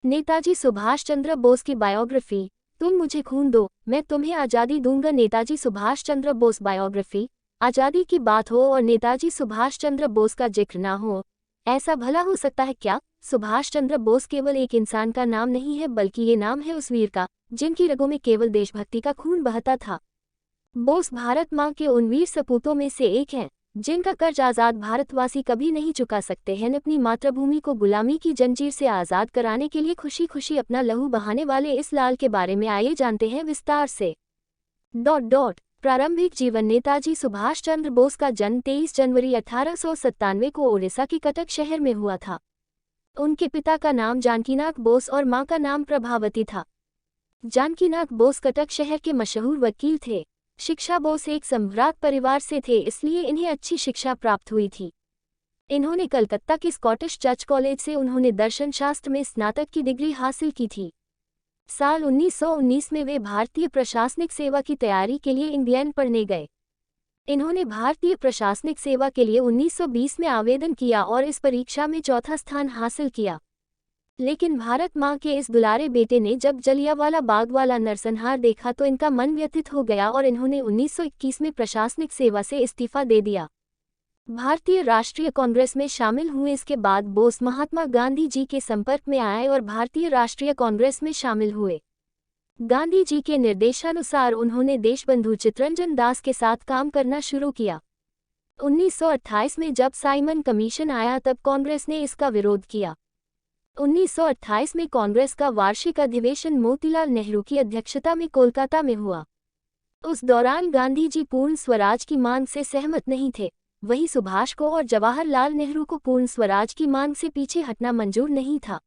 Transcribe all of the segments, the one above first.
नेताजी सुभाष चंद्र बोस की बायोग्राफी। तुम मुझे खून दो, मैं तुम्हें आज़ादी दूंगा। नेताजी सुभाष चंद्र बोस बायोग्राफी। आज़ादी की बात हो और नेताजी सुभाष चंद्र बोस का जिक्र ना हो, ऐसा भला हो सकता है क्या? सुभाष चंद्र बोस केवल एक इंसान का नाम नहीं है, बल्कि ये नाम है उस वीर का जिनकी रगों में केवल देशभक्ति का खून बहता था। बोस भारत माँ के उन वीर सपूतों में से एक हैं जिनका कर्ज आज़ाद भारतवासी कभी नहीं चुका सकते हैं। अपनी मातृभूमि को गुलामी की जंजीर से आज़ाद कराने के लिए खुशी खुशी अपना लहू बहाने वाले इस लाल के बारे में आइए जानते हैं विस्तार से। प्रारंभिक जीवन। नेताजी सुभाष चंद्र बोस का जन्म 23 जनवरी 1897 को ओडिशा के कटक शहर में हुआ था। उनके पिता का नाम जानकीनाथ बोस और मां का नाम प्रभावती था। जानकीनाथ बोस कटक शहर के मशहूर वकील थे। शिक्षा। बोस एक सम्राट परिवार से थे, इसलिए इन्हें अच्छी शिक्षा प्राप्त हुई थी। इन्होंने कलकत्ता के स्कॉटिश चर्च कॉलेज से उन्होंने दर्शन शास्त्र में स्नातक की डिग्री हासिल की थी। साल 1919 में वे भारतीय प्रशासनिक सेवा की तैयारी के लिए इंग्लैंड पढ़ने गए। इन्होंने भारतीय प्रशासनिक सेवा के लिए 1920 में आवेदन किया और इस परीक्षा में चौथा स्थान हासिल किया। लेकिन भारत माँ के इस दुलारे बेटे ने जब जलियांवाला बाग वाला नरसंहार देखा तो इनका मन व्यथित हो गया और इन्होंने 1921 में प्रशासनिक सेवा से इस्तीफा दे दिया। भारतीय राष्ट्रीय कांग्रेस में शामिल हुए। इसके बाद बोस महात्मा गांधी जी के संपर्क में आए और भारतीय राष्ट्रीय कांग्रेस में शामिल हुए। गांधी जी के निर्देशानुसार उन्होंने देशबंधु चित्तरंजन दास के साथ काम करना शुरू किया। 1928 में जब साइमन कमीशन आया तब कांग्रेस ने इसका विरोध किया। 1928 में कांग्रेस का वार्षिक अधिवेशन मोतीलाल नेहरू की अध्यक्षता में कोलकाता में हुआ। उस दौरान गांधी जी पूर्ण स्वराज की मांग से सहमत नहीं थे। वहीं सुभाष को और जवाहरलाल नेहरू को पूर्ण स्वराज की मांग से पीछे हटना मंजूर नहीं था।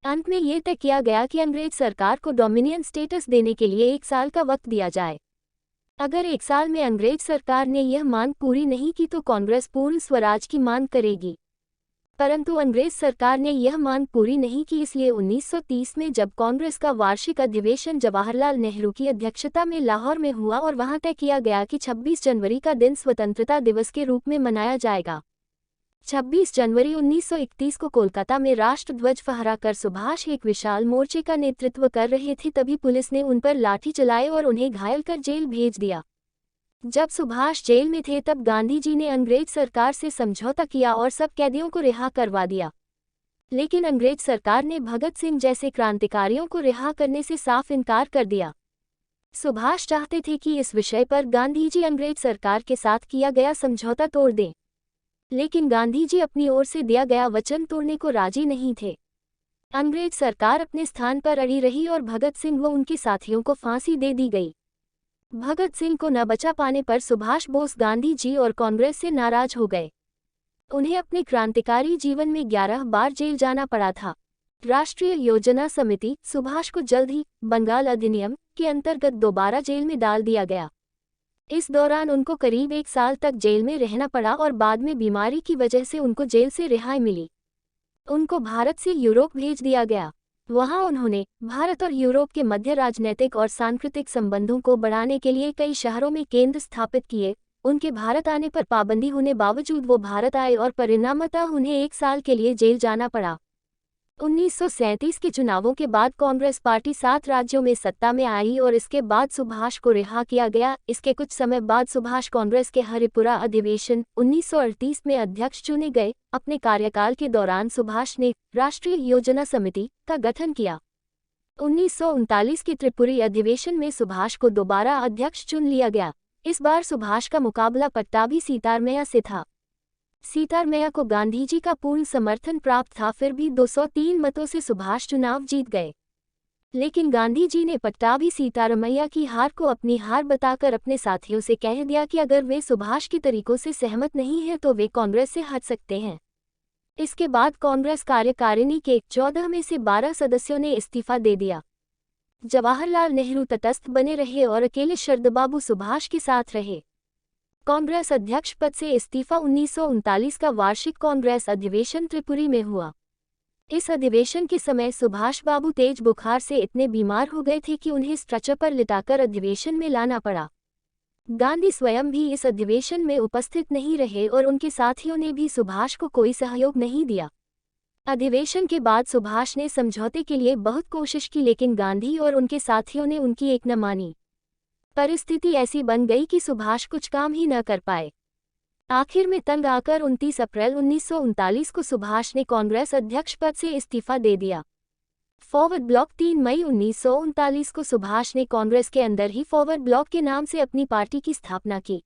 अंत में ये तय किया गया कि अंग्रेज सरकार को डोमिनियन स्टेटस देने के लिए 1 साल का वक्त दिया जाए। अगर 1 साल में अंग्रेज सरकार ने यह मांग पूरी नहीं की तो कांग्रेस पूर्ण स्वराज की मांग करेगी। परंतु अंग्रेज सरकार ने यह मांग पूरी नहीं की, इसलिए 1930 में जब कांग्रेस का वार्षिक अधिवेशन जवाहरलाल नेहरू की अध्यक्षता में लाहौर में हुआ और वहां तय किया गया कि 26 जनवरी का दिन स्वतंत्रता दिवस के रूप में मनाया जाएगा। 26 जनवरी 1931 को कोलकाता में राष्ट्रध्वज फहराकर सुभाष एक विशाल मोर्चे का नेतृत्व कर रहे थे, तभी पुलिस ने उन पर लाठी चलाए और उन्हें घायल कर जेल भेज दिया। जब सुभाष जेल में थे तब गांधी जी ने अंग्रेज सरकार से समझौता किया और सब कैदियों को रिहा करवा दिया। लेकिन अंग्रेज सरकार ने भगत सिंह जैसे क्रांतिकारियों को रिहा करने से साफ इनकार कर दिया। सुभाष चाहते थे कि इस विषय पर गांधी जी अंग्रेज सरकार के साथ किया गया समझौता तोड़ दें, लेकिन गांधी जी अपनी ओर से दिया गया वचन तोड़ने को राजी नहीं थे। अंग्रेज सरकार अपने स्थान पर अड़ी रही और भगत सिंह व उनके साथियों को फांसी दे दी गई। भगत सिंह को न बचा पाने पर सुभाष बोस गांधी जी और कांग्रेस से नाराज हो गए। उन्हें अपने क्रांतिकारी जीवन में 11 बार जेल जाना पड़ा था। राष्ट्रीय योजना समिति। सुभाष को जल्द ही बंगाल अधिनियम के अंतर्गत दोबारा जेल में डाल दिया गया। इस दौरान उनको करीब 1 साल तक जेल में रहना पड़ा और बाद में बीमारी की वजह से उनको जेल से रिहाई मिली। उनको भारत से यूरोप भेज दिया गया। वहां उन्होंने भारत और यूरोप के मध्य राजनीतिक और सांस्कृतिक संबंधों को बढ़ाने के लिए कई शहरों में केंद्र स्थापित किए। उनके भारत आने पर पाबंदी होने बावजूद वो भारत आए और परिणामतः उन्हें 1 साल के लिए जेल जाना पड़ा। 1937 के चुनावों के बाद कांग्रेस पार्टी 7 राज्यों में सत्ता में आई और इसके बाद सुभाष को रिहा किया गया। इसके कुछ समय बाद सुभाष कांग्रेस के हरिपुरा अधिवेशन 1938 में अध्यक्ष चुने गए। अपने कार्यकाल के दौरान सुभाष ने राष्ट्रीय योजना समिति का गठन किया। 1939 के त्रिपुरी अधिवेशन में सुभाष को दोबारा अध्यक्ष चुन लिया गया। इस बार सुभाष का मुकाबला पट्टाभी सीतारमैया से था। सीतारमैया को गांधी जी का पूर्ण समर्थन प्राप्त था, फिर भी 203 मतों से सुभाष चुनाव जीत गए। लेकिन गांधी जी ने पट्टाभी सीतारमैया की हार को अपनी हार बताकर अपने साथियों से कह दिया कि अगर वे सुभाष के तरीकों से सहमत नहीं हैं तो वे कांग्रेस से हट सकते हैं। इसके बाद कांग्रेस कार्यकारिणी के 14 में से 12 सदस्यों ने इस्तीफा दे दिया। जवाहरलाल नेहरू तटस्थ बने रहे और अकेले शरदबाबू सुभाष के साथ रहे। कांग्रेस अध्यक्ष पद से इस्तीफा 1939 का वार्षिक कांग्रेस अधिवेशन त्रिपुरी में हुआ। इस अधिवेशन के समय सुभाष बाबू तेज बुखार से इतने बीमार हो गए थे कि उन्हें स्ट्रेचर पर लिटाकर अधिवेशन में लाना पड़ा। गांधी स्वयं भी इस अधिवेशन में उपस्थित नहीं रहे और उनके साथियों ने भी सुभाष को कोई सहयोग नहीं दिया। अधिवेशन के बाद सुभाष ने समझौते के लिए बहुत कोशिश की, लेकिन गांधी और उनके साथियों ने उनकी एक न मानी। परिस्थिति ऐसी बन गई कि सुभाष कुछ काम ही न कर पाए। आखिर में तंग आकर 29 अप्रैल 1939 को सुभाष ने कांग्रेस अध्यक्ष पद से इस्तीफा दे दिया। फॉरवर्ड ब्लॉक 3 मई 1939 को सुभाष ने कांग्रेस के अंदर ही फॉरवर्ड ब्लॉक के नाम से अपनी पार्टी की स्थापना की।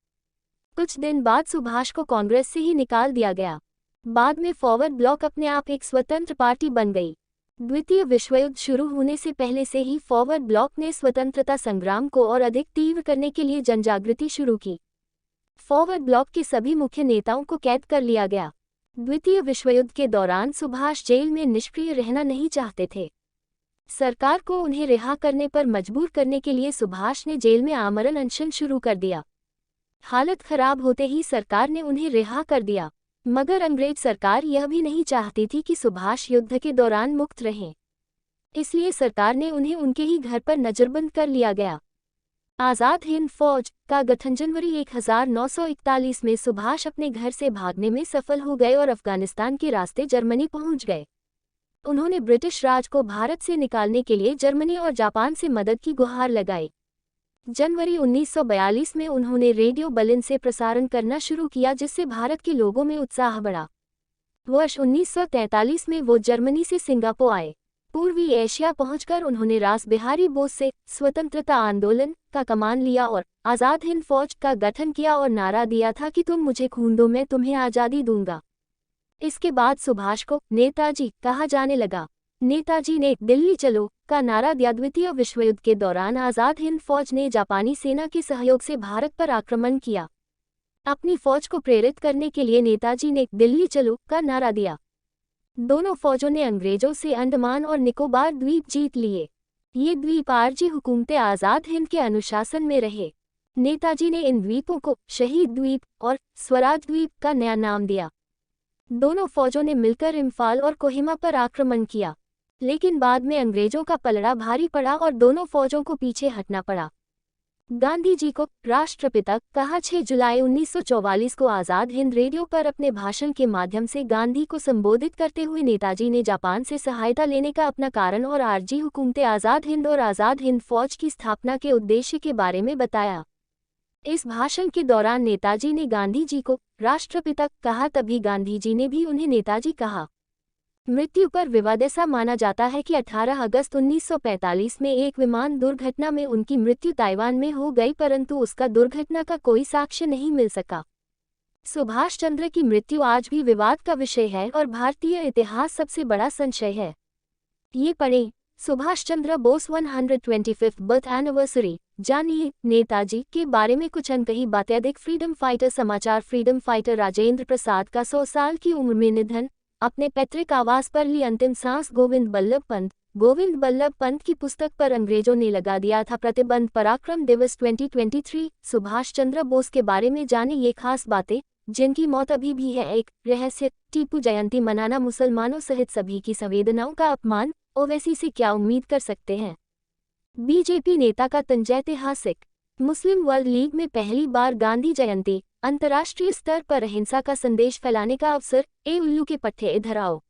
कुछ दिन बाद सुभाष को कांग्रेस से ही निकाल दिया गया। बाद में फॉरवर्ड ब्लॉक अपने आप एक स्वतंत्र पार्टी बन गई। द्वितीय विश्व युद्ध शुरू होने से पहले से ही फॉरवर्ड ब्लॉक ने स्वतंत्रता संग्राम को और अधिक तीव्र करने के लिए जनजागृति शुरू की। फॉरवर्ड ब्लॉक के सभी मुख्य नेताओं को कैद कर लिया गया। द्वितीय विश्व युद्ध के दौरान सुभाष जेल में निष्क्रिय रहना नहीं चाहते थे। सरकार को उन्हें रिहा करने पर मजबूर करने के लिए सुभाष ने जेल में आमरण अनशन शुरू कर दिया। हालत खराब होते ही सरकार ने उन्हें रिहा कर दिया, मगर अंग्रेज सरकार यह भी नहीं चाहती थी कि सुभाष युद्ध के दौरान मुक्त रहें। इसलिए सरकार ने उन्हें उनके ही घर पर नजरबंद कर लिया गया। आज़ाद हिंद फौज का गठन जनवरी 1941 में सुभाष अपने घर से भागने में सफल हो गए और अफगानिस्तान के रास्ते जर्मनी पहुंच गए। उन्होंने ब्रिटिश राज को भारत से निकालने के लिए जर्मनी और जापान से मदद की गुहार लगाई। जनवरी 1942 में उन्होंने रेडियो बर्लिन से प्रसारण करना शुरू किया, जिससे भारत के लोगों में उत्साह बढ़ा। वर्ष 1943 में वो जर्मनी से सिंगापुर आए। पूर्वी एशिया पहुंचकर उन्होंने रास बिहारी बोस से स्वतंत्रता आंदोलन का कमान लिया और आज़ाद हिंद फौज का गठन किया और नारा दिया था कि तुम मुझे खून दो, मैं तुम्हें आज़ादी दूंगा। इसके बाद सुभाष को नेताजी कहा जाने लगा। नेताजी ने दिल्ली चलो का नारा दिया। द्वितीय विश्व युद्ध के दौरान आज़ाद हिंद फौज ने जापानी सेना के सहयोग से भारत पर आक्रमण किया। अपनी फौज को प्रेरित करने के लिए नेताजी ने दिल्ली चलो का नारा दिया। दोनों फौजों ने अंग्रेजों से अंडमान और निकोबार द्वीप जीत लिए। ये द्वीप आरजी हुकूमत आज़ाद हिंद के अनुशासन में रहे। नेताजी ने इन द्वीपों को शहीद द्वीप और स्वराज द्वीप का नया नाम दिया। दोनों फौजों ने मिलकर इम्फाल और कोहिमा पर आक्रमण किया, लेकिन बाद में अंग्रेजों का पलड़ा भारी पड़ा और दोनों फौजों को पीछे हटना पड़ा। गांधी जी को राष्ट्रपिता कहा। 6 जुलाई 1944 को आज़ाद हिंद रेडियो पर अपने भाषण के माध्यम से गांधी को संबोधित करते हुए नेताजी ने जापान से सहायता लेने का अपना कारण और आरजी हुकूमत आज़ाद हिंद और आज़ाद हिंद फौज की स्थापना के उद्देश्य के बारे में बताया। इस भाषण के दौरान नेताजी ने गांधी जी को राष्ट्रपिता कहा, तभी गांधी जी ने भी उन्हें नेताजी कहा। मृत्यु पर विवाद ऐसा माना जाता है कि 18 अगस्त 1945 में एक विमान दुर्घटना में उनकी मृत्यु ताइवान में हो गई, परंतु उसका दुर्घटना का कोई साक्ष्य नहीं मिल सका। सुभाष चंद्र की मृत्यु आज भी विवाद का विषय है और भारतीय इतिहास सबसे बड़ा संशय है। ये पढ़ें, Subhash Chandra Bose 125th birth anniversary. जानिए नेताजी के बारे में कुछ अनकही बातें। अधिक फ्रीडम फाइटर समाचार। फ्रीडम फाइटर राजेंद्र प्रसाद का 100 साल की उम्र में निधन। अपने पैतृक आवास पर ली अंतिम सांस। गोविंद बल्लभ पंत। गोविंद बल्लभ पंत की पुस्तक पर अंग्रेजों ने लगा दिया था प्रतिबंध। पराक्रम दिवस 2023। सुभाष चंद्र बोस के बारे में जाने ये खास बातें जिनकी मौत अभी भी है एक रहस्य। टीपू जयंती मनाना मुसलमानों सहित सभी की संवेदनाओं का अपमान। ओवैसी से क्या उम्मीद कर सकते हैं। बीजेपी नेता का तंज। ऐतिहासिक मुस्लिम वर्ल्ड लीग में पहली बार गांधी जयंती। अंतर्राष्ट्रीय स्तर पर अहिंसा का संदेश फैलाने का अवसर। ए उल्लू के पट्टे इधर आओ।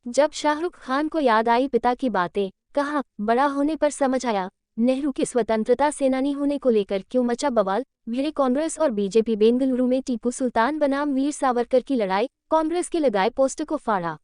जब शाहरुख खान को याद आई पिता की बातें, कहा बड़ा होने पर समझ आया नेहरू के स्वतंत्रता सेनानी होने को लेकर क्यों मचा बवाल। भिड़े कांग्रेस और बीजेपी। बेंगलुरु में टीपू सुल्तान बनाम वीर सावरकर की लड़ाई। कांग्रेस के लगाए पोस्टर को फाड़ा।